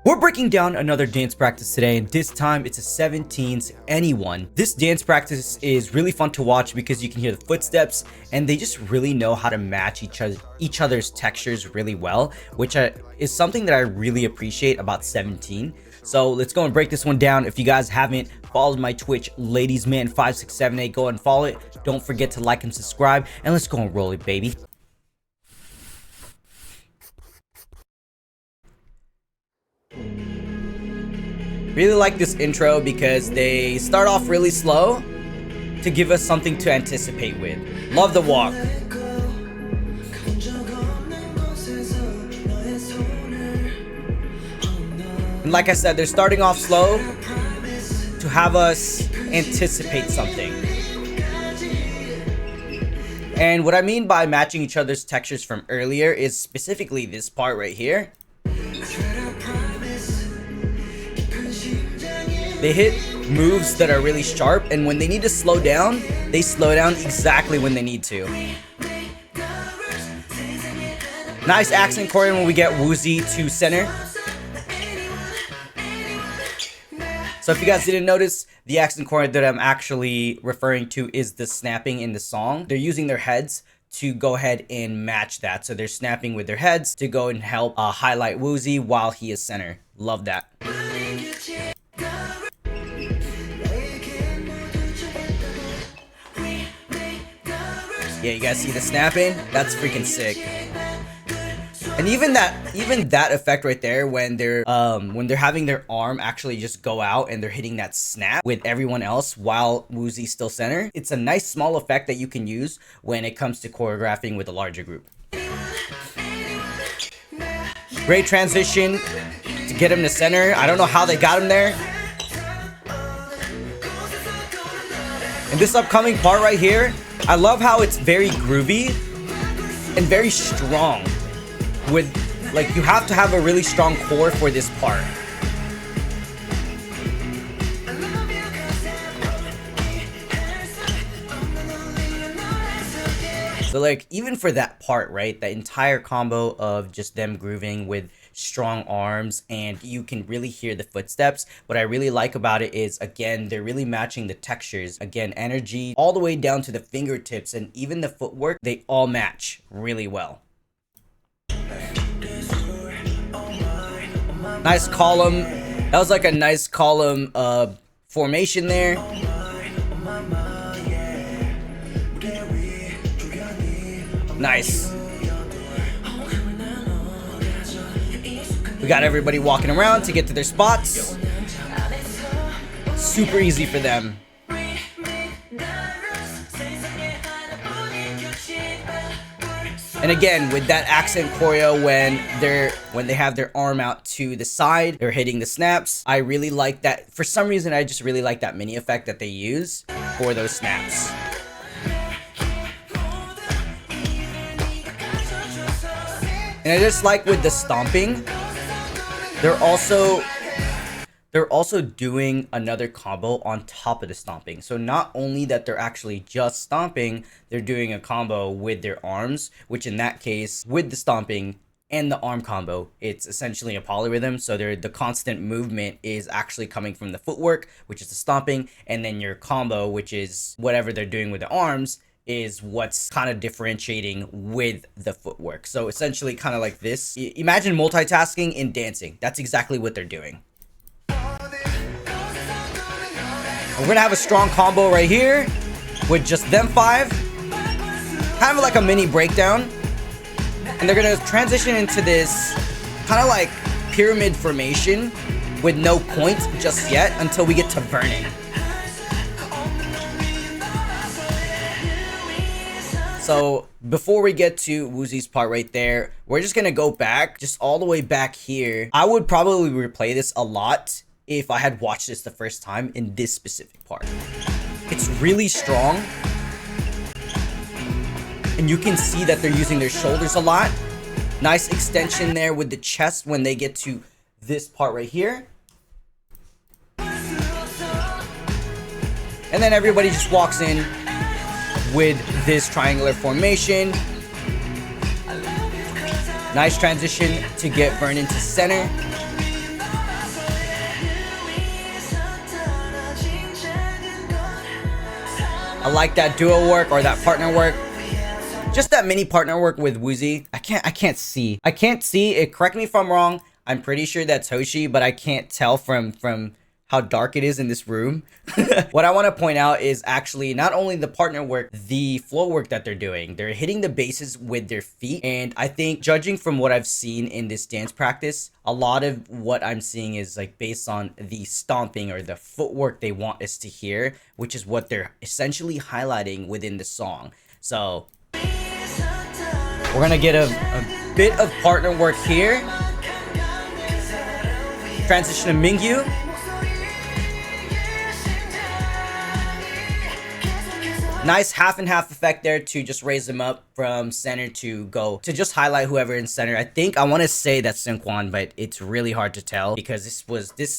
We're breaking down another dance practice today, and this time it's a 17s anyone. This dance practice is really fun to watch because you can hear the footsteps and they just really know how to match each other's textures really well, which is something that I really appreciate about 17. So let's go and break this one down. If you guys haven't followed my Twitch, ladiesman5678, go and follow it. Don't forget to like and subscribe, and let's go and roll it, baby. Really like this intro because they start off really slow to give us something to anticipate with. Love the walk. And like I said, they're starting off slow to have us anticipate something. And what I mean by matching each other's textures from earlier is specifically this part right here. They hit moves that are really sharp, and when they need to slow down, they slow down exactly when they need to. Nice accent choreo when we get Woozy to center. So if you guys didn't notice, the accent choreo that I'm actually referring to is the snapping in the song. They're using their heads to go ahead and match that. So they're snapping with their heads to go and help highlight Woozy while he is center. Love that. Yeah, you guys see the snapping? That's freaking sick. And even that effect right there, when they're having their arm actually just go out and they're hitting that snap with everyone else while Woozy's still center, it's a nice small effect that you can use when it comes to choreographing with a larger group. Great transition to get him to center. I don't know how they got him there. And this upcoming part right here, I love how it's very groovy and very strong. With, like, you have to have a really strong core for this part. So, like, even for that part, right, the entire combo of just them grooving with strong arms, and you can really hear the footsteps. What I really like about it is, again, they're really matching the textures. Again, energy all the way down to the fingertips and even the footwork, they all match really well. Nice column. That was like a nice column formation there. Nice. We got everybody walking around to get to their spots. Super easy for them. And again, with that accent choreo, when they have their arm out to the side, they're hitting the snaps. I really like that. For some reason, I just really like that mini effect that they use for those snaps. And I just like with the stomping, they're also doing another combo on top of the stomping. So not only that they're actually just stomping, they're doing a combo with their arms, which in that case, with the stomping and the arm combo, it's essentially a polyrhythm. So the constant movement is actually coming from the footwork, which is the stomping, and then your combo, which is whatever they're doing with the arms, is what's kind of differentiating with the footwork. So essentially kind of like this. Imagine multitasking in dancing. That's exactly what they're doing. We're gonna have a strong combo right here with just them five. Kind of like a mini breakdown. And they're gonna transition into this kind of like pyramid formation with no points just yet until we get to Vernon. So before we get to Woozy's part right there, we're just gonna go back, just all the way back here. I would probably replay this a lot if I had watched this the first time in this specific part. It's really strong. And you can see that they're using their shoulders a lot. Nice extension there with the chest when they get to this part right here. And then everybody just walks in with this triangular formation. Nice transition to get Vernon to center. I like that duo work or that partner work. Just that mini partner work with Woozy. I can't see it. Correct me if I'm wrong. I'm pretty sure that's Hoshi, but I can't tell from how dark it is in this room. What I want to point out is actually not only the partner work, the flow work that they're doing. They're hitting the bases with their feet. And I think judging from what I've seen in this dance practice, a lot of what I'm seeing is like based on the stomping or the footwork they want us to hear, which is what they're essentially highlighting within the song. So we're gonna get a bit of partner work here. Transition to Mingyu. Nice half and half effect there to just raise them up from center to go to just highlight whoever in center. I think I want to say that's Seungkwan, but it's really hard to tell because this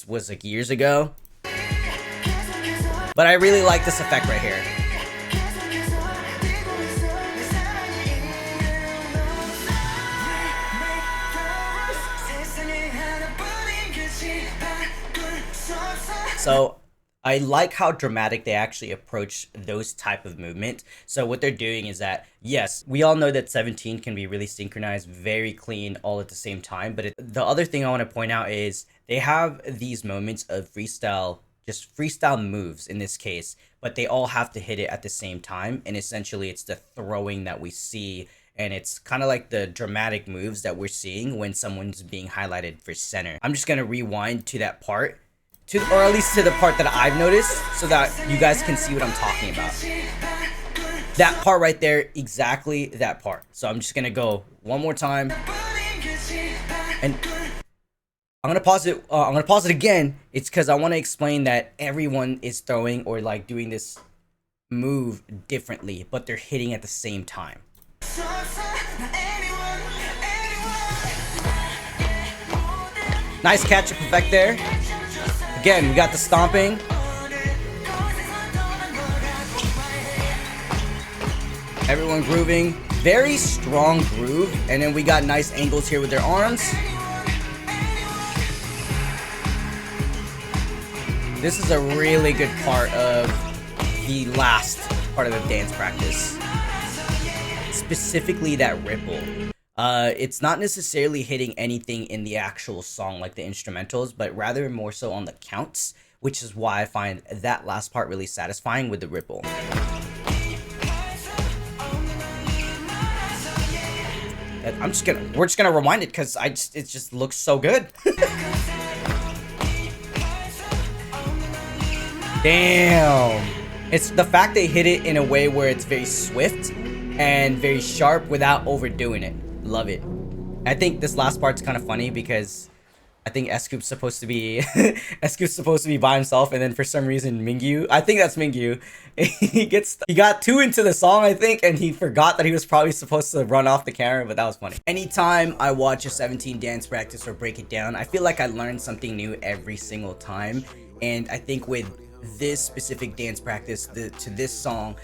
was like years ago. But I really like this effect right here. So I like how dramatic they actually approach those type of movement. So what they're doing is that, yes, we all know that 17 can be really synchronized, very clean all at the same time. But the other thing I want to point out is they have these moments of freestyle, just freestyle moves in this case, but they all have to hit it at the same time. And essentially it's the throwing that we see. And it's kind of like the dramatic moves that we're seeing when someone's being highlighted for center. I'm just going to rewind to that part. Or at least to the part that I've noticed so that you guys can see what I'm talking about. That part right there, exactly that part. So I'm just gonna go one more time. And I'm gonna pause it. I'm gonna pause it again. It's because I want to explain that everyone is throwing or like doing this move differently, but they're hitting at the same time. Nice catch-up effect there. Again, we got the stomping. Everyone grooving. Very strong groove. And then we got nice angles here with their arms. This is a really good part of the last part of the dance practice. Specifically that ripple. It's not necessarily hitting anything in the actual song like the instrumentals, but rather more so on the counts, which is why I find that last part really satisfying with the ripple. We're just gonna rewind it because it just looks so good. Damn. It's the fact they hit it in a way where it's very swift and very sharp without overdoing it. Love it. I think this last part's kind of funny because I think S-Coop's supposed to be by himself, and then for some reason Mingyu, I think that's Mingyu, he got too into the song, I think, and he forgot that he was probably supposed to run off the camera, but that was funny. Anytime I watch a 17 dance practice or break it down, I feel like I learn something new every single time. And I think with this specific dance practice to this song,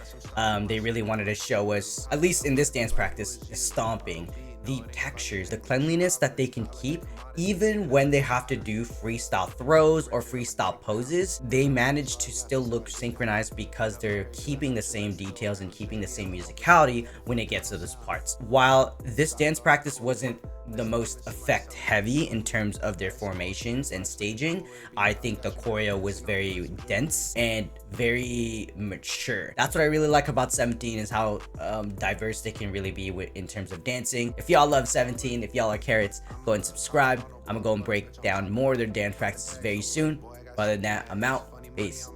they really wanted to show us, at least in this dance practice, the stomping, the textures, the cleanliness that they can keep even when they have to do freestyle throws or freestyle poses. They manage to still look synchronized because they're keeping the same details and keeping the same musicality when it gets to those parts. While this dance practice wasn't the most effect heavy in terms of their formations and staging, I think the choreo was very dense and very mature. That's what I really like about 17, is how diverse they can really be in terms of dancing. If y'all love 17, if y'all are carrots, go and subscribe. I'm gonna go and break down more of their dance practices very soon. Other than that, I'm out. Peace.